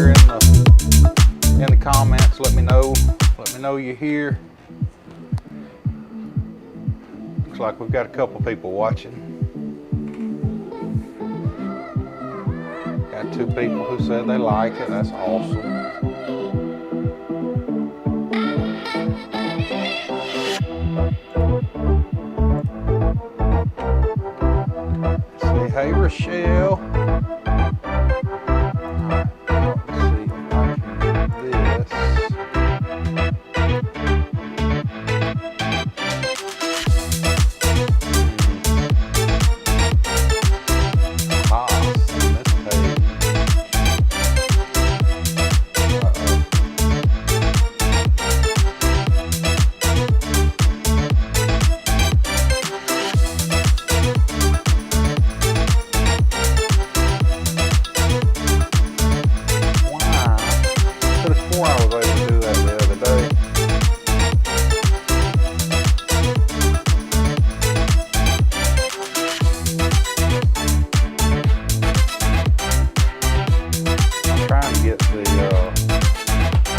here in the comments. Let me know you're here. Looks like we've got a couple people watching. Got 2 people who said they like it. That's awesome. Hey, Rochelle. Let's see if I can do this. Send this page.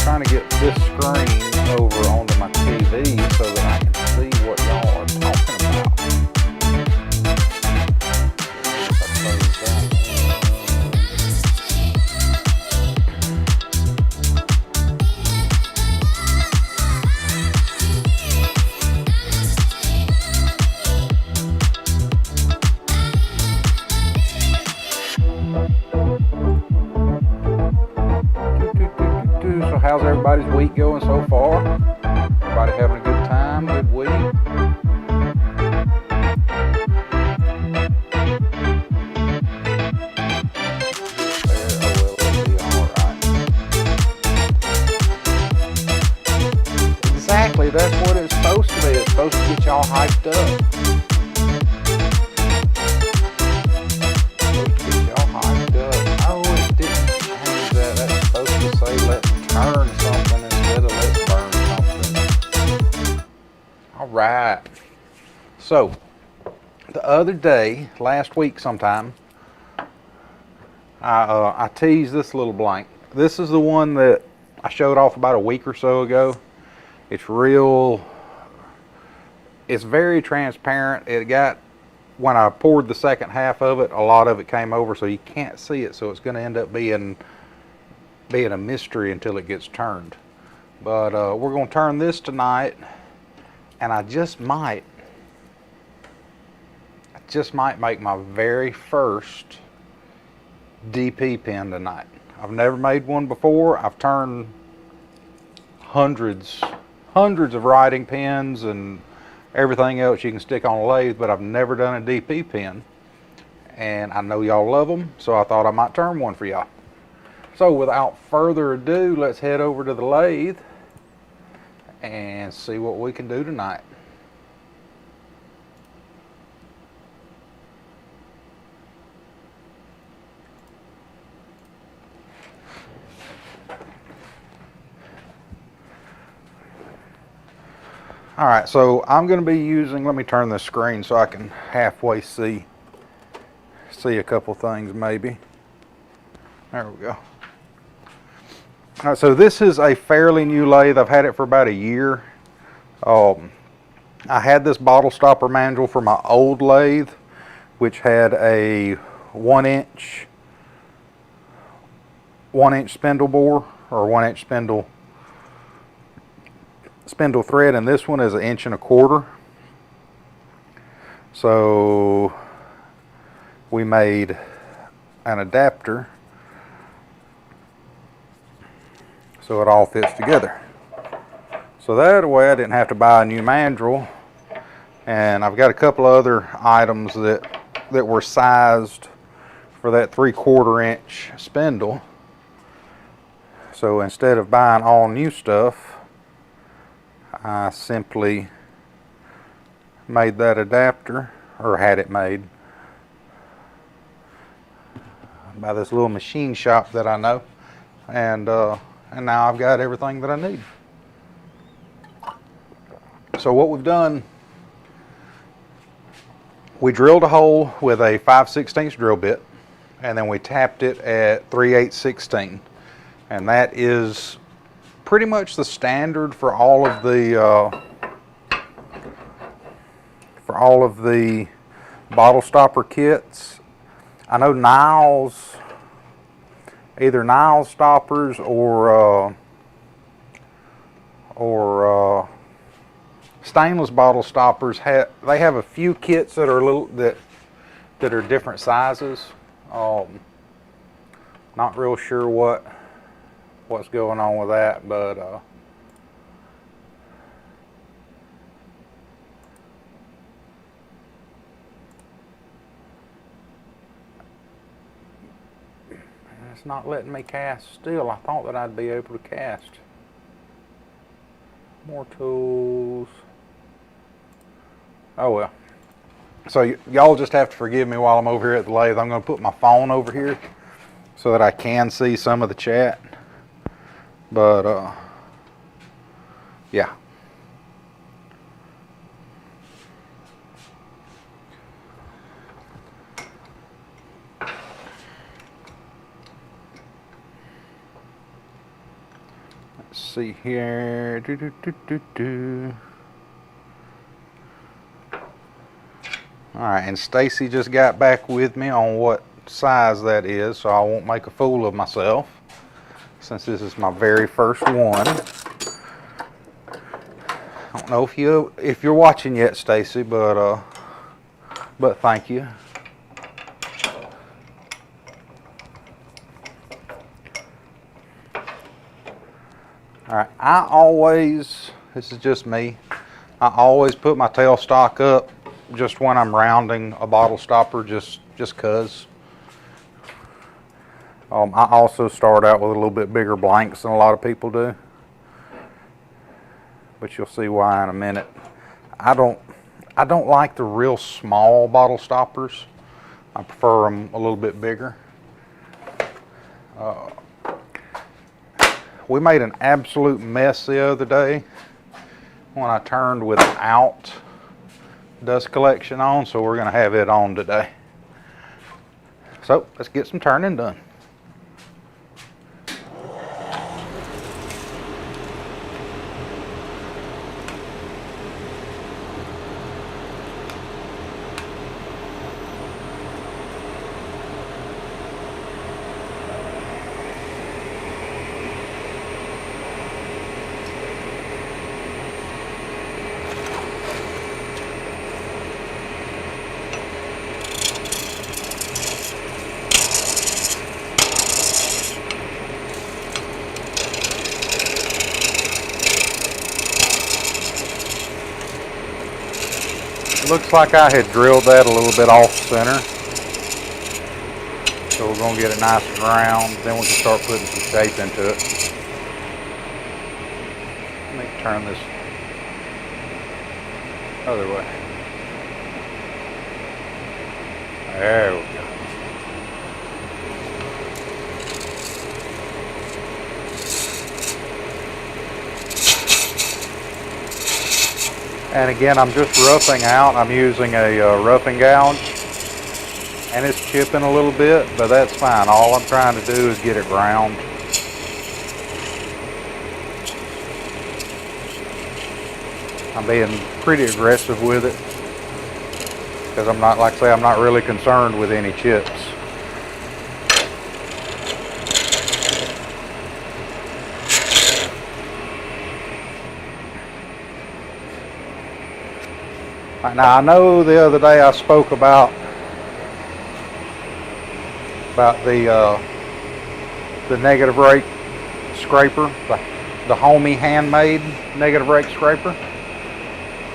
Trying to get this screen over onto my TV so that I can see what y'all are talking about. So how's everybody's week going so far? Everybody having a good time, good week? Exactly, that's what it's supposed to be. It's supposed to get y'all hyped up. Turn something instead of let's burn something. All right. So the other day, last week sometime, I teased this little blank. This is the one that I showed off about a week or so ago. It's very transparent. It got, when I poured the second half of it, a lot of it came over, so you can't see it. So it's going to end up being a mystery until it gets turned. But we're going to turn this tonight, and I just might make my very first DP pen tonight. I've never made one before. I've turned hundreds of writing pens and everything else you can stick on a lathe, but I've never done a DP pen. And I know y'all love them, so I thought I might turn one for y'all. So without further ado, let's head over to the lathe and see what we can do tonight. All right, so I'm going to be using, let me turn the screen so I can halfway see a couple things maybe. There we go. All right, so this is a fairly new lathe. I've had it for about a year. I had this bottle stopper manual for my old lathe, which had a 1-inch spindle bore, or 1-inch spindle thread, and this one is 1 1/4 inches. So we made an adapter so it all fits together. So that way I didn't have to buy a new mandrel, and I've got a couple other items that were sized for that 3/4 inch spindle. So instead of buying all new stuff, I simply made that adapter, or had it made by this little machine shop that I know, and now I've got everything that I need. So what we've done, we drilled a hole with a 5/16 drill bit, and then we tapped it at 3/8 16, and that is pretty much the standard for all of the bottle stopper kits. I know Niles, either Niles stoppers or stainless bottle stoppers have a few kits that are that are different sizes. Not real sure what's going on with that, but it's not letting me cast still. I thought that I'd be able to cast. More tools. Oh well. So y'all just have to forgive me while I'm over here at the lathe. I'm going to put my phone over here so that I can see some of the chat. But yeah. Let's see here. Alright, and Stacy just got back with me on what size that is, so I won't make a fool of myself since this is my very first one. I don't know if you're watching yet, Stacy, but thank you. Alright, this is just me, I always put my tailstock up just when I'm rounding a bottle stopper, just cause. I also start out with a little bit bigger blanks than a lot of people do, but you'll see why in a minute. I don't like the real small bottle stoppers. I prefer them a little bit bigger. We made an absolute mess the other day when I turned without dust collection on, so we're going to have it on today. So let's get some turning done. Looks like I had drilled that a little bit off center. So we're going to get it nice and round, then we can start putting some shape into it. Let me turn this other way. There we go. And again, I'm just roughing out. I'm using a roughing gouge, and it's chipping a little bit, but that's fine. All I'm trying to do is get it round. I'm being pretty aggressive with it because I'm not, like I say, I'm not really concerned with any chips. Now I know the other day I spoke about the negative rake scraper, the Homey handmade negative rake scraper,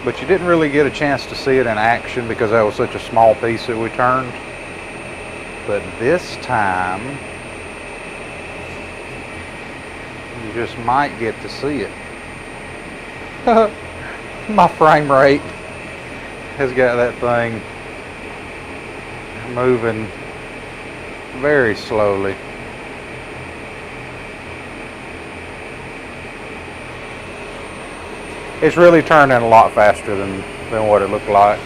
but you didn't really get a chance to see it in action because that was such a small piece that we turned. But this time you just might get to see it. My frame rate has got that thing moving very slowly. It's really turning a lot faster than what it looked like.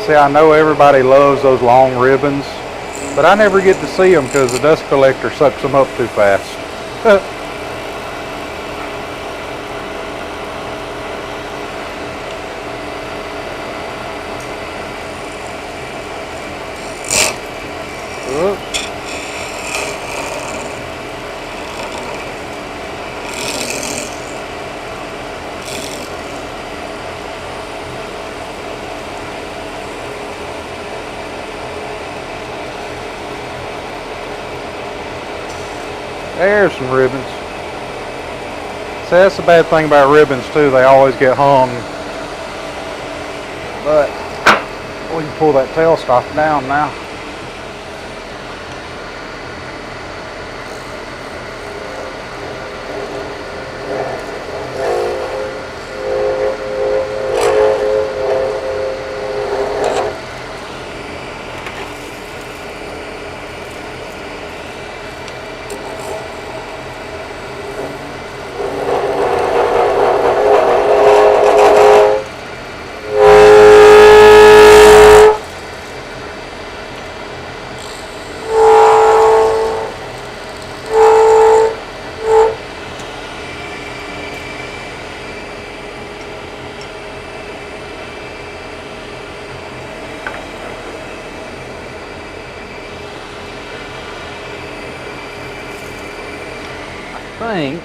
See, I know everybody loves those long ribbons, but I never get to see them because the dust collector sucks them up too fast. There's some ribbons. See, that's the bad thing about ribbons too. They always get hung. But we can pull that tailstock down now. Think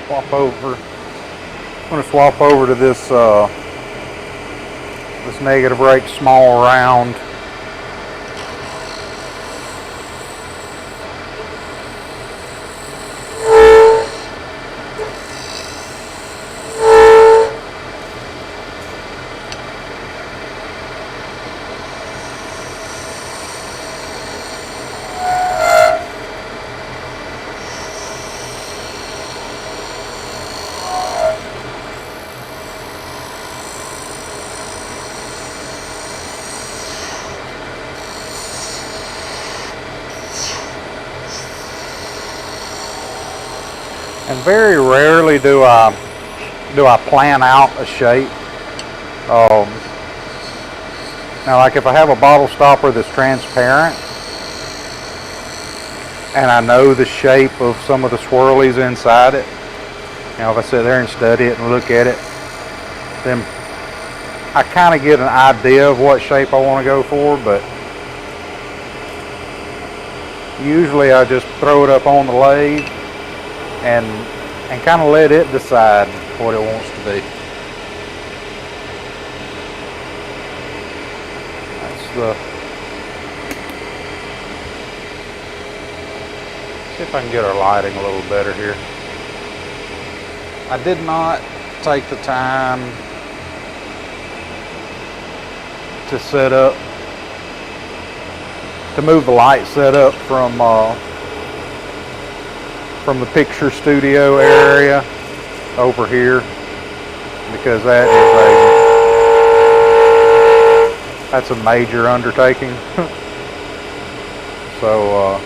swap over. I'm going to swap over to this this negative rake small round. And very rarely do I plan out a shape. Now, like if I have a bottle stopper that's transparent and I know the shape of some of the swirlies inside it, you know, if I sit there and study it and look at it, then I kind of get an idea of what shape I want to go for. But usually I just throw it up on the lathe and kind of let it decide what it wants to be. That's the, see if I can get our lighting a little better here. I did not take the time to set up, to move the light setup from the picture studio area over here, because that's a major undertaking. So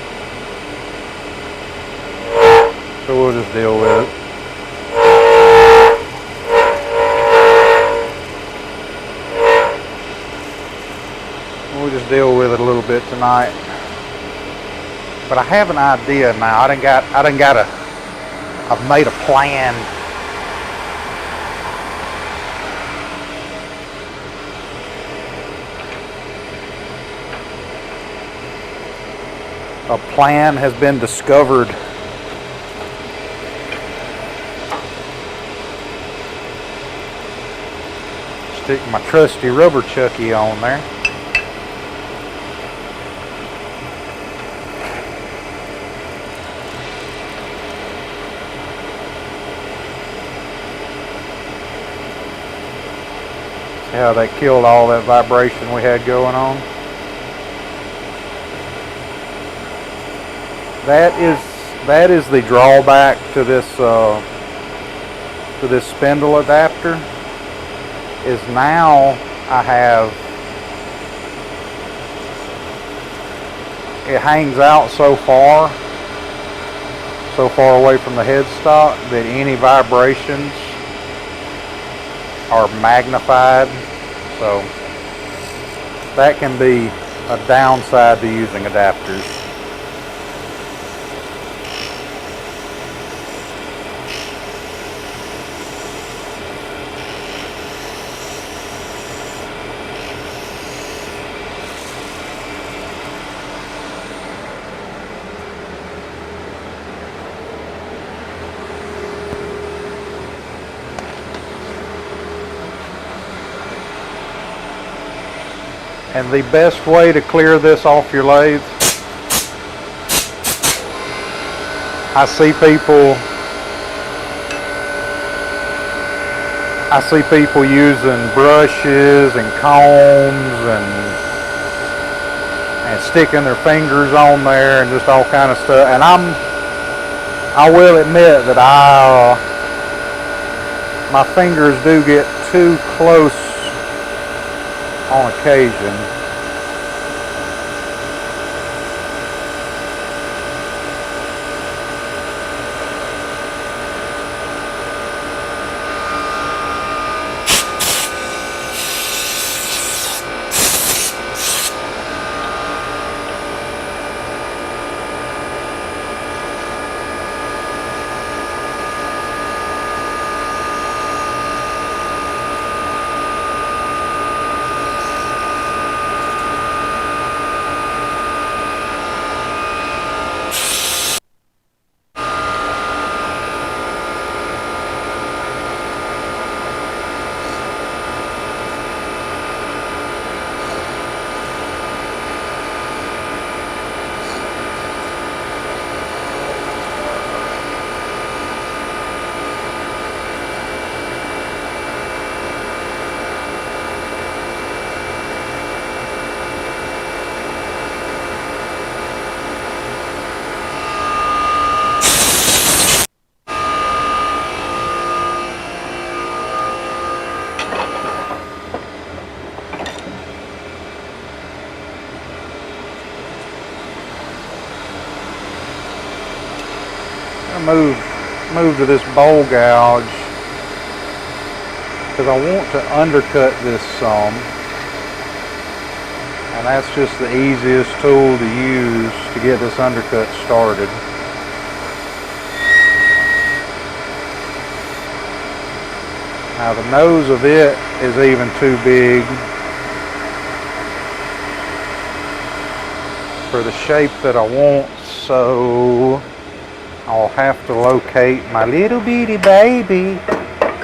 we'll just deal with it. We'll just deal with it a little bit tonight. But I have an idea now. I've made a plan. A plan has been discovered. Stick my trusty rubber chucky on there. See how that killed all that vibration we had going on? That is the drawback to this spindle adapter. Is now I have, it hangs out so far away from the headstock that any vibrations are magnified, so that can be a downside to using adapters. And the best way to clear this off your lathe, I see people using brushes and combs and sticking their fingers on there and just all kind of stuff. And I will admit that my fingers do get too close on occasion. Move to this bowl gouge because I want to undercut this some, and that's just the easiest tool to use to get this undercut started. Now the nose of it is even too big for the shape that I want, so I'll have to locate my little bitty baby,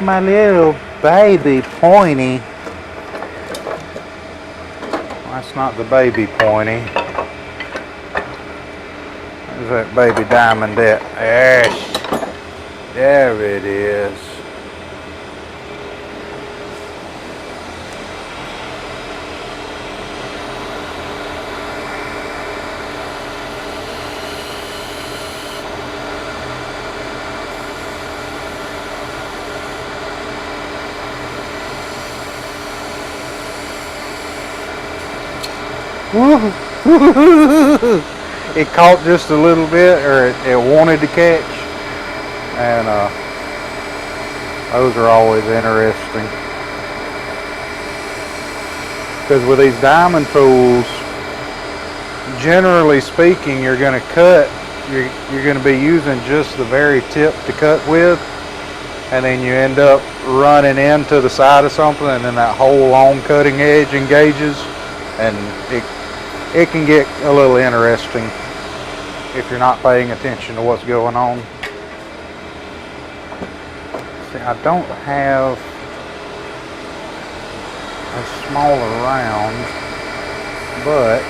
my little baby pointy. That's not the baby pointy. Where's that baby diamond at? There it is. It caught just a little bit, or it wanted to catch, and those are always interesting, because with these diamond tools, generally speaking, you're going to be using just the very tip to cut with, and then you end up running into the side of something, and then that whole long cutting edge engages, and it can get a little interesting if you're not paying attention to what's going on. See, I don't have a smaller round, but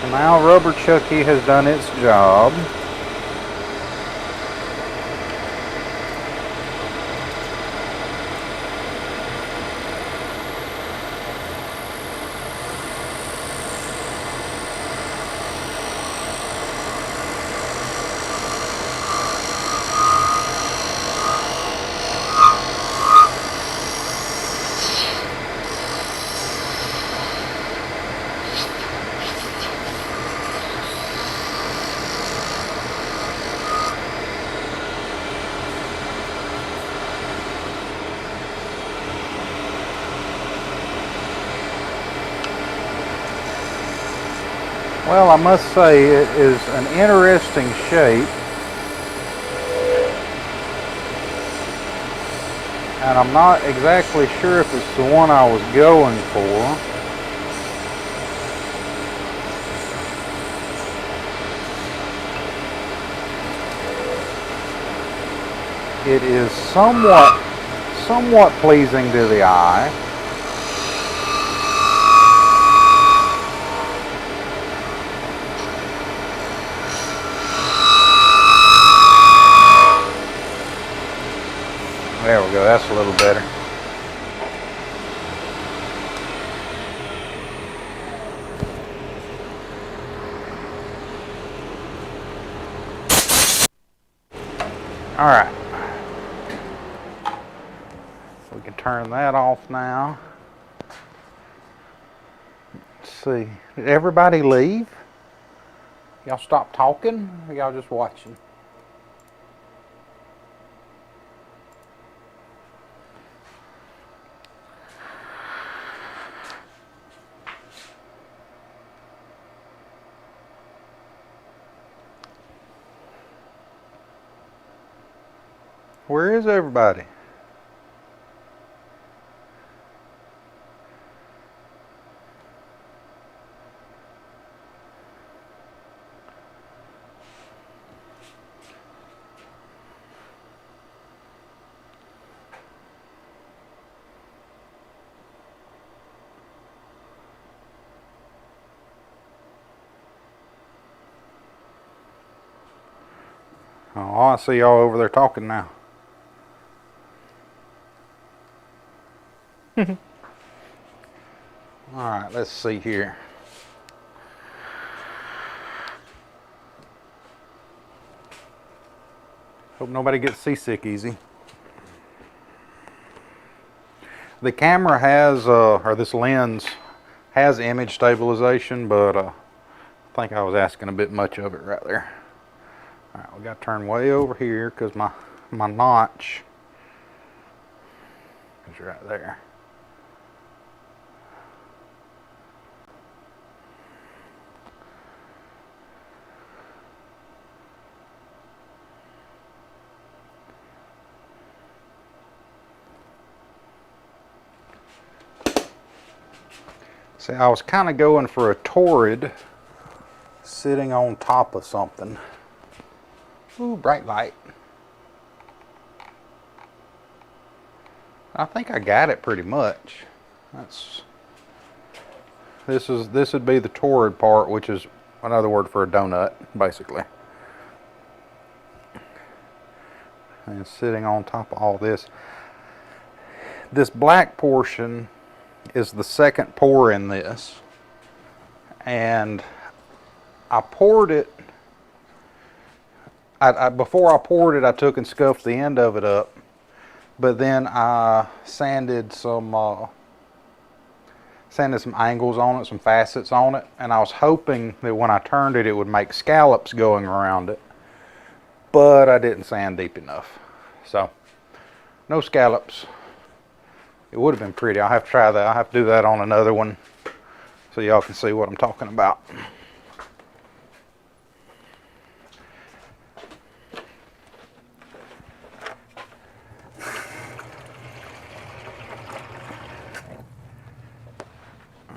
so now Rubber Chucky has done its job. Well, I must say it is an interesting shape, and I'm not exactly sure if it's the one I was going for. It is somewhat pleasing to the eye. There we go, that's a little better. All right. We can turn that off now. Let's see. Did everybody leave? Y'all stop talking, or y'all just watching? Where is everybody? Oh, I see y'all over there talking now. Alright, let's see here. Hope nobody gets seasick easy. The camera has, or this lens has image stabilization, but I think I was asking a bit much of it right there. Alright, we got to turn way over here because my notch is right there. See, I was kind of going for a torrid sitting on top of something. Ooh, bright light. I think I got it pretty much. This would be the torrid part, which is another word for a donut, basically. And sitting on top of all this. This black portion is the second pour in this, and I poured it. Before I poured it, I took and scuffed the end of it up, but then I sanded some angles on it, some facets on it, and I was hoping that when I turned it, it would make scallops going around it, but I didn't sand deep enough, so no scallops. It would have been pretty. I'll have to try that. I'll have to do that on another one so y'all can see what I'm talking about.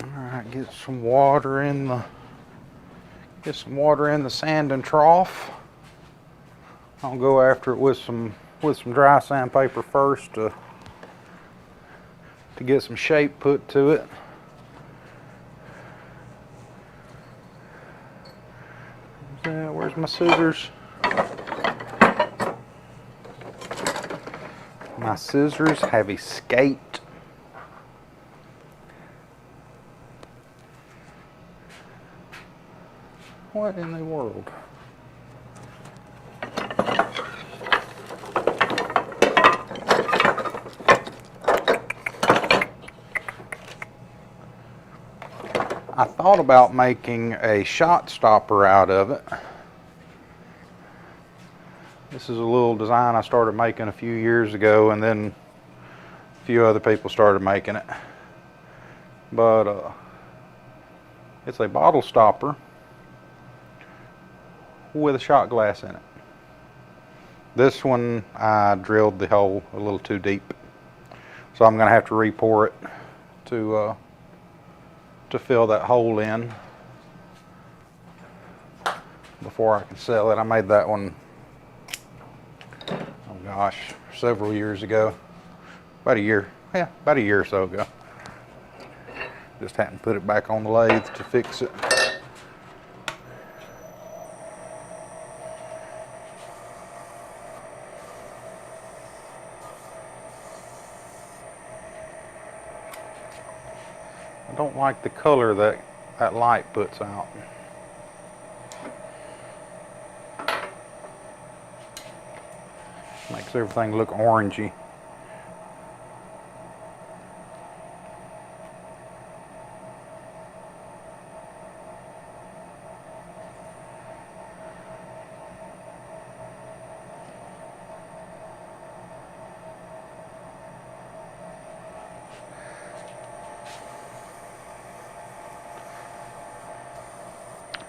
Alright, get some water in the sanding trough. I'll go after it with some dry sandpaper first to get some shape put to it. Where's my scissors? My scissors have escaped. What in the world? I thought about making a shot stopper out of it. This is a little design I started making a few years ago, and then a few other people started making it. But it's a bottle stopper, with a shot glass in it. This one I drilled the hole a little too deep, so I'm going to have to re-pour it to fill that hole in before I can sell it. I made that one, oh gosh, several years ago. About a year or so ago. Just happened to put it back on the lathe to fix it. I don't like the color that light puts out. Makes everything look orangey.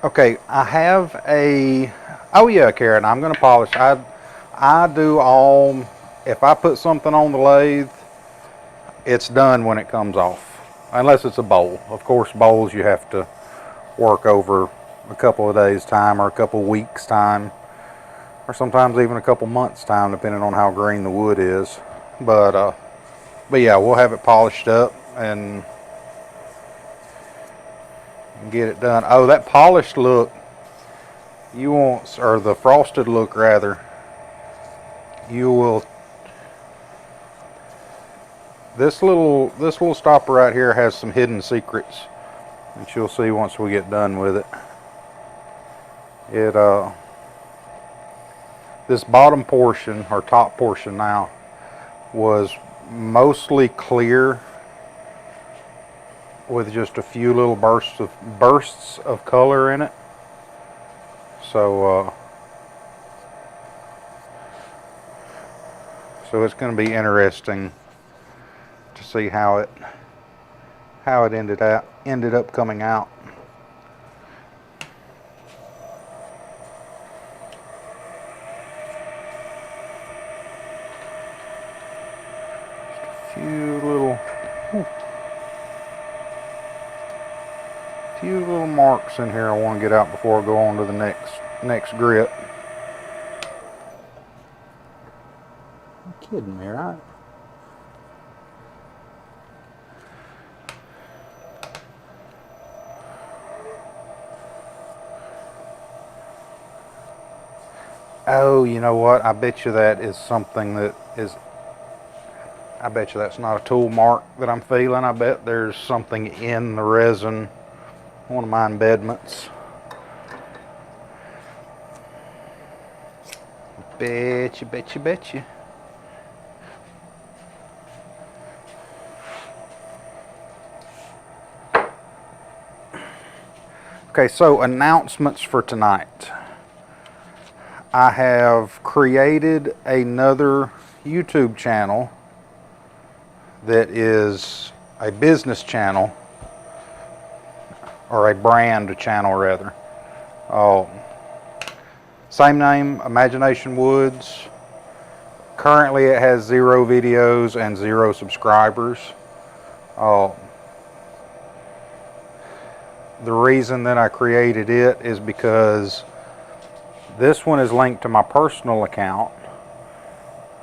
Okay, I have a, oh yeah, Karen, I'm going to polish. I do all, if I put something on the lathe, it's done when it comes off. Unless it's a bowl. Of course, bowls you have to work over a couple of days' time or a couple of weeks' time. Or sometimes even a couple months' time, depending on how green the wood is. But yeah, we'll have it polished up and get it done. Oh, that polished look you want, or the frosted look rather, you will, this little stopper right here has some hidden secrets that you'll see once we get done with it. This bottom portion, or top portion now, was mostly clear with just a few little bursts of color in it. So it's going to be interesting to see how it ended up coming out. Just a few little marks in here I want to get out before I go on to the next grit. You're kidding me, right? Oh, you know what? I bet you that is something that is, I bet you that's not a tool mark that I'm feeling. I bet there's something in the resin, one of my embedments. Bet you. Okay, so announcements for tonight. I have created another YouTube channel that is a business channel, or a brand channel rather. Same name, Imagination Woods. Currently it has 0 videos and 0 subscribers. The reason that I created it is because this one is linked to my personal account,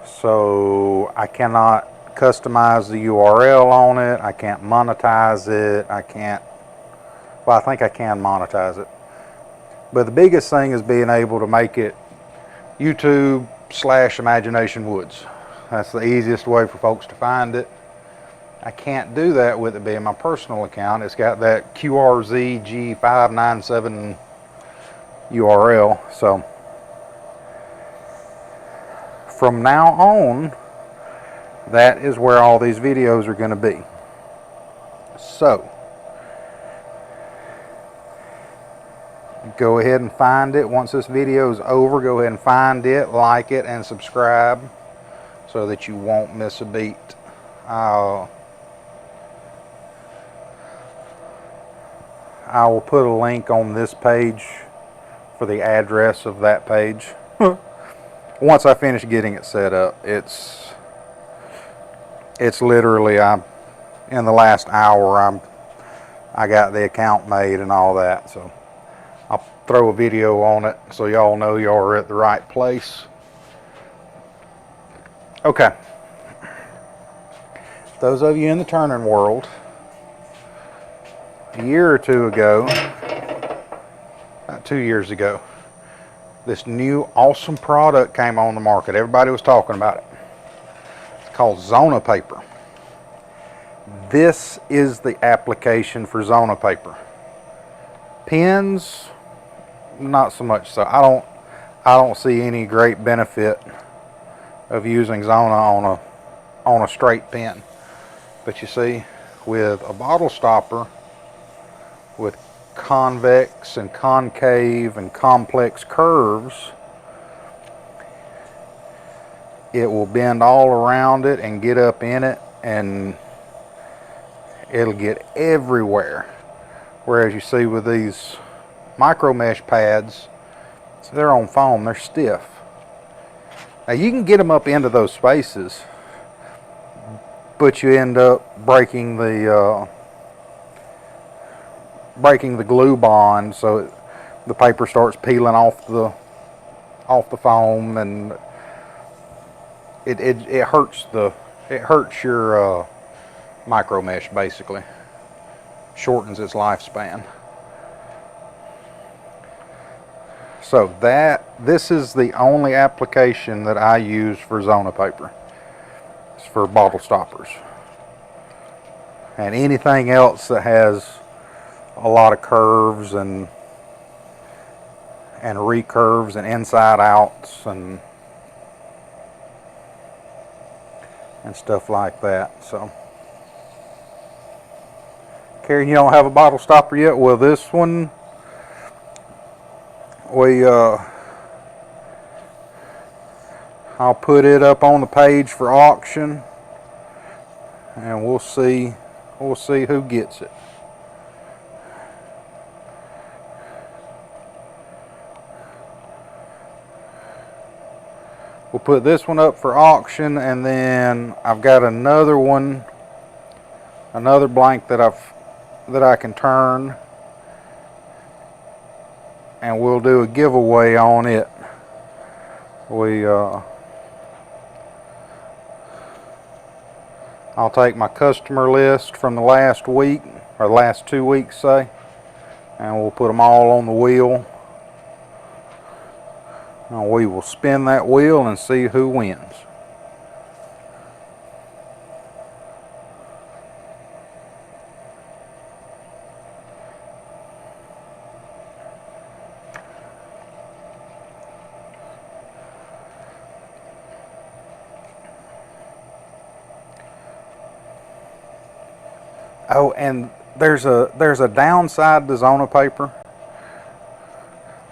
so I cannot customize the URL on it. I can't monetize it. Well, I think I can monetize it. But the biggest thing is being able to make it YouTube/Imagination Woods. That's the easiest way for folks to find it. I can't do that with it being my personal account. It's got that QRZG597 URL. So from now on, that is where all these videos are going to be. So go ahead and find it. Once this video is over, go ahead and find it, like it, and subscribe so that you won't miss a beat. I will put a link on this page for the address of that page. Once I finish getting it set up, it's literally, in the last hour I got the account made and all that, so I'll throw a video on it so y'all know y'all are at the right place. Okay, those of you in the turning world, a year or two ago, about 2 years ago, this new awesome product came on the market. Everybody was talking about it. It's called Zona paper. This is the application for Zona paper. Pens, not so much so. I don't see any great benefit of using Zona on a straight pen. But you see, with a bottle stopper with convex and concave and complex curves, it will bend all around it and get up in it, and it'll get everywhere. Whereas you see with these micro mesh pads, so they're on foam, they're stiff. Now you can get them up into those spaces, but you end up breaking the glue bond, so the paper starts peeling off the foam, and it hurts your micro mesh, basically shortens its lifespan. So this is the only application that I use for Zona paper. It's for bottle stoppers. And anything else that has a lot of curves and recurves and inside outs and stuff like that. So, Karen, you don't have a bottle stopper yet? Well, this one, I'll put it up on the page for auction, and we'll see who gets it. We'll put this one up for auction, and then I've got another one, another blank that I can turn, and we'll do a giveaway on it. I'll take my customer list from the last week, or the last 2 weeks, say, and we'll put them all on the wheel. And we will spin that wheel and see who wins. Oh, and there's a downside to Zona paper.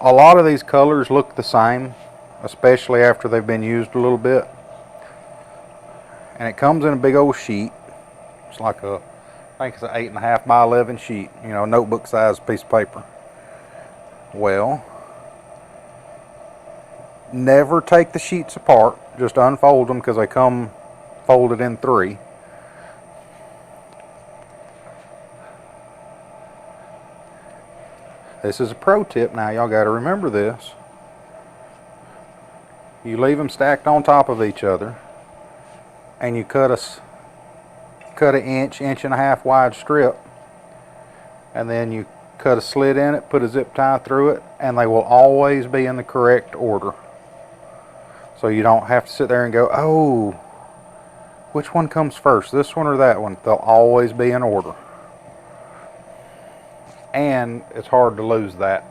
A lot of these colors look the same, especially after they've been used a little bit. And it comes in a big old sheet. It's like I think it's an 8.5 by 11 sheet, you know, notebook sized piece of paper. Well, never take the sheets apart. Just unfold them, because they come folded in 3. This is a pro tip now, y'all got to remember this. You leave them stacked on top of each other, and you cut an inch and a half wide strip, and then you cut a slit in it, put a zip tie through it, and they will always be in the correct order. So you don't have to sit there and go, oh, which one comes first, this one or that one? They'll always be in order. And it's hard to lose that.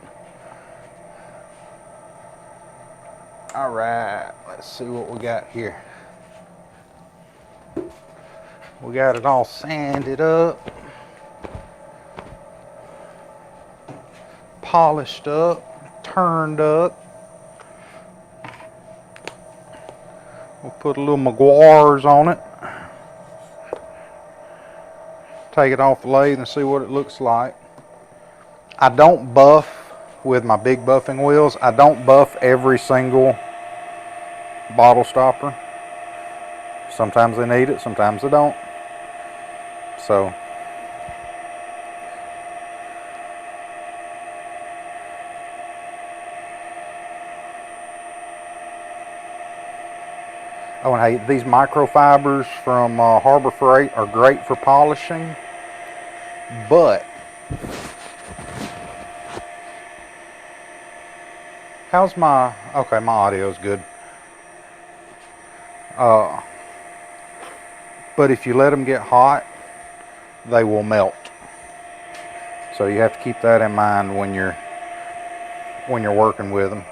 Alright, let's see what we got here. We got it all sanded up, polished up, turned up. We'll put a little Meguiar's on it. Take it off the lathe and see what it looks like. I don't buff with my big buffing wheels. I don't buff every single bottle stopper. Sometimes they need it, sometimes they don't. So oh, and hey, these microfibers from Harbor Freight are great for polishing, but how's my, okay, my audio's good. But if you let them get hot, they will melt. So you have to keep that in mind when you're working with them.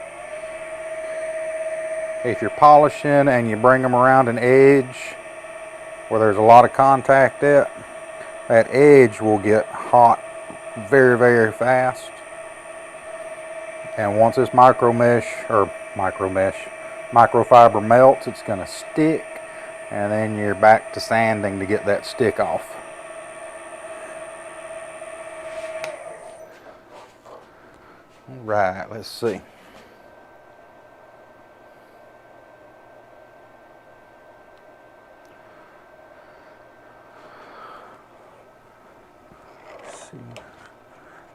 If you're polishing and you bring them around an edge where there's a lot of contact at, that edge will get hot very, very fast. And once this microfiber melts, it's going to stick, and then you're back to sanding to get that stick off. All right, let's see.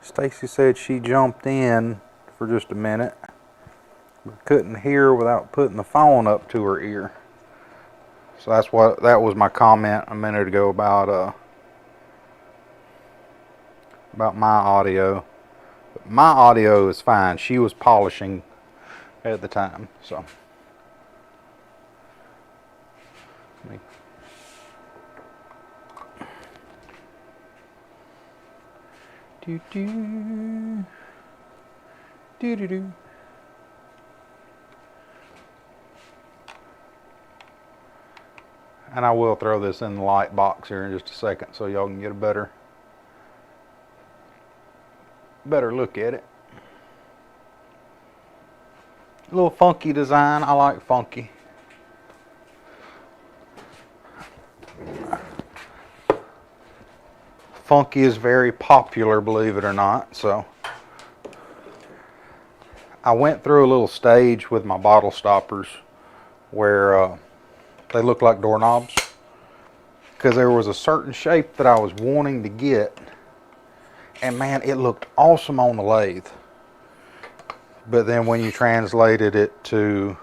Stacy said she jumped in for just a minute, but couldn't hear without putting the phone up to her ear. So that was my comment a minute ago about my audio. But my audio is fine. She was polishing at the time, so. Do do do do do. And I will throw this in the light box here in just a second so y'all can get a better look at it. A little funky design. I like funky. Funky is very popular, believe it or not. So I went through a little stage with my bottle stoppers where they look like doorknobs, because there was a certain shape that I was wanting to get, and man, it looked awesome on the lathe, but then when you translated it to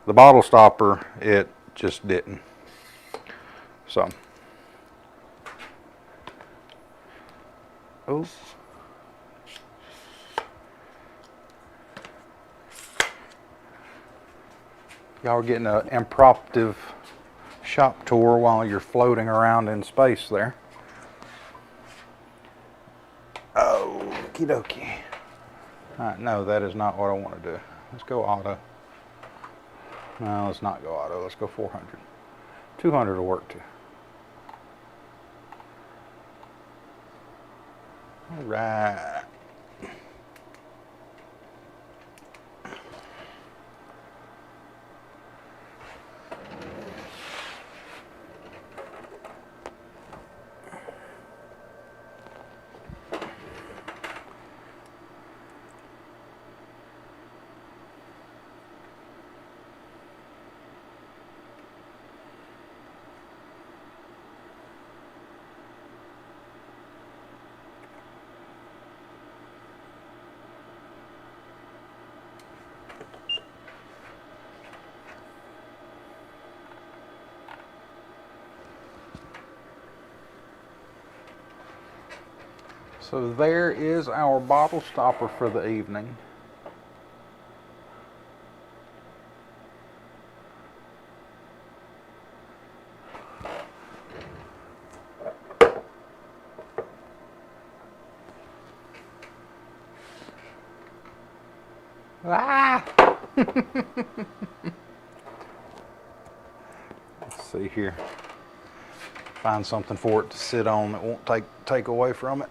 the bottle stopper, it just didn't. So oh, y'all are getting an impromptu shop tour while you're floating around in space there. Okie dokie. Alright, no, that is not what I want to do. Let's go auto. No, let's not go auto. Let's go 400. 200 will work too. Alright. So there is our bottle stopper for the evening. Ah! Let's see here. Find something for it to sit on that won't take away from it.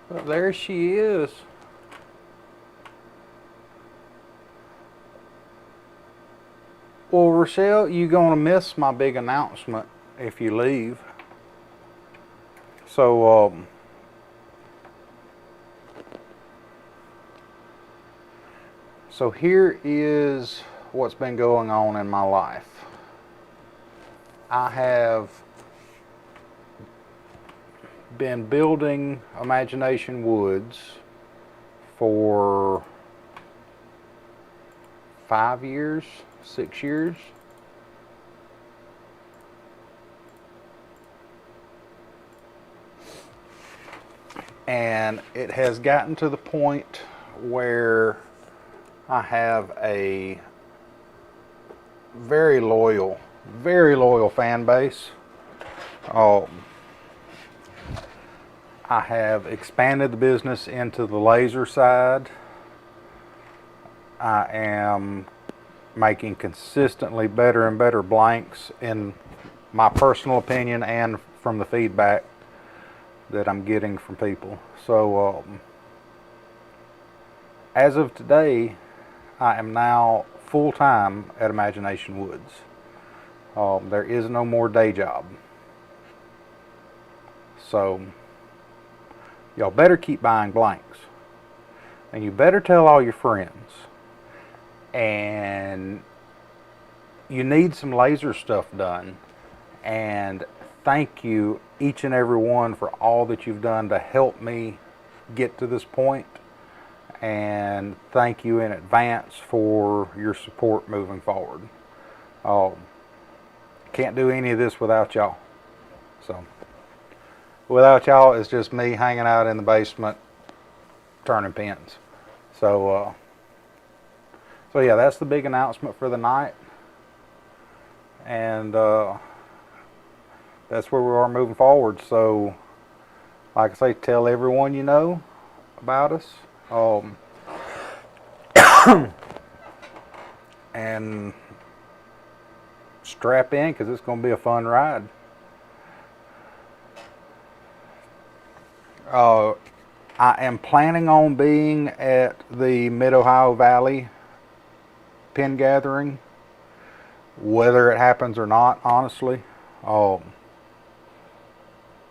But there she is. Well, Rochelle, you're gonna miss my big announcement if you leave. So here is what's been going on in my life. I have been building Imagination Woods for 5 years, 6 years. And it has gotten to the point where I have a very loyal fan base. I have expanded the business into the laser side. I am making consistently better and better blanks, in my personal opinion and from the feedback that I'm getting from people. So as of today, I am now full-time at Imagination Woods. There is no more day job. So y'all better keep buying blanks. And you better tell all your friends. And you need some laser stuff done. And thank you, each and every one, for all that you've done to help me get to this point. And thank you in advance for your support moving forward. Can't do any of this without y'all. So without y'all, it's just me hanging out in the basement turning pins. So yeah, that's the big announcement for the night. And that's where we are moving forward. So like I say, tell everyone you know about us. And strap in, because it's going to be a fun ride. I am planning on being at the Mid-Ohio Valley pin gathering, whether it happens or not, honestly.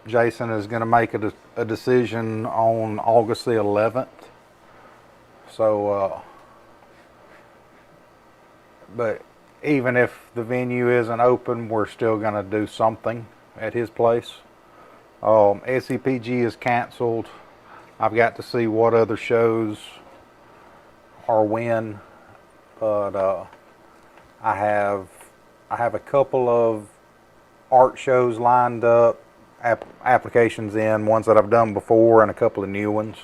Jason is going to make a decision on August the 11th. So, but even if the venue isn't open, we're still going to do something at his place. SCPG is canceled. I've got to see what other shows are when, but I have a couple of art shows lined up, applications in, ones that I've done before, and a couple of new ones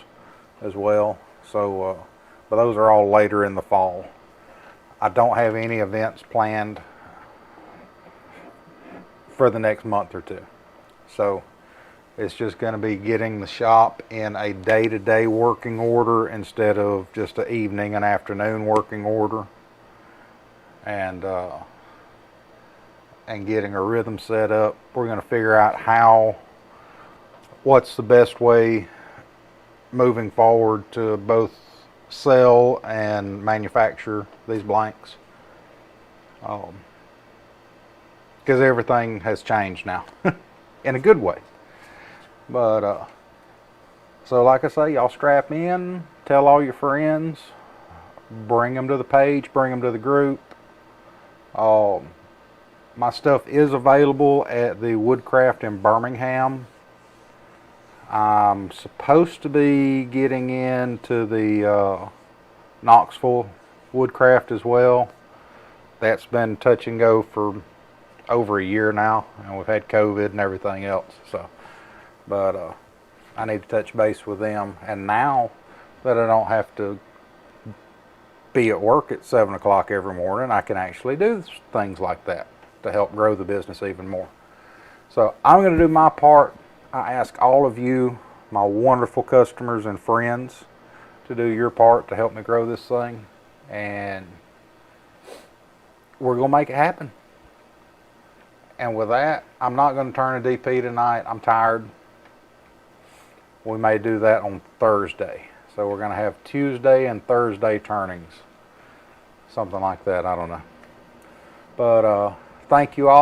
as well. So, but those are all later in the fall. I don't have any events planned for the next month or two. So it's just going to be getting the shop in a day-to-day working order instead of just an evening and afternoon working order, and getting a rhythm set up. We're going to figure out what's the best way moving forward to both sell and manufacture these blanks, because everything has changed now in a good way. But so like I say, y'all strap in, tell all your friends, bring them to the page, bring them to the group. My stuff is available at the Woodcraft in Birmingham. I'm supposed to be getting into the Knoxville Woodcraft as well. That's been touch and go for over a year now, and we've had COVID and everything else. So, but I need to touch base with them. And now that I don't have to be at work at 7 o'clock every morning, I can actually do things like that to help grow the business even more. So I'm going to do my part. I ask all of you, my wonderful customers and friends, to do your part to help me grow this thing, and we're going to make it happen. And with that, I'm not going to turn a DP tonight. I'm tired. we may do that on Thursday. So we're going to have Tuesday and Thursday turnings. Something like that, I don't know. But thank you all.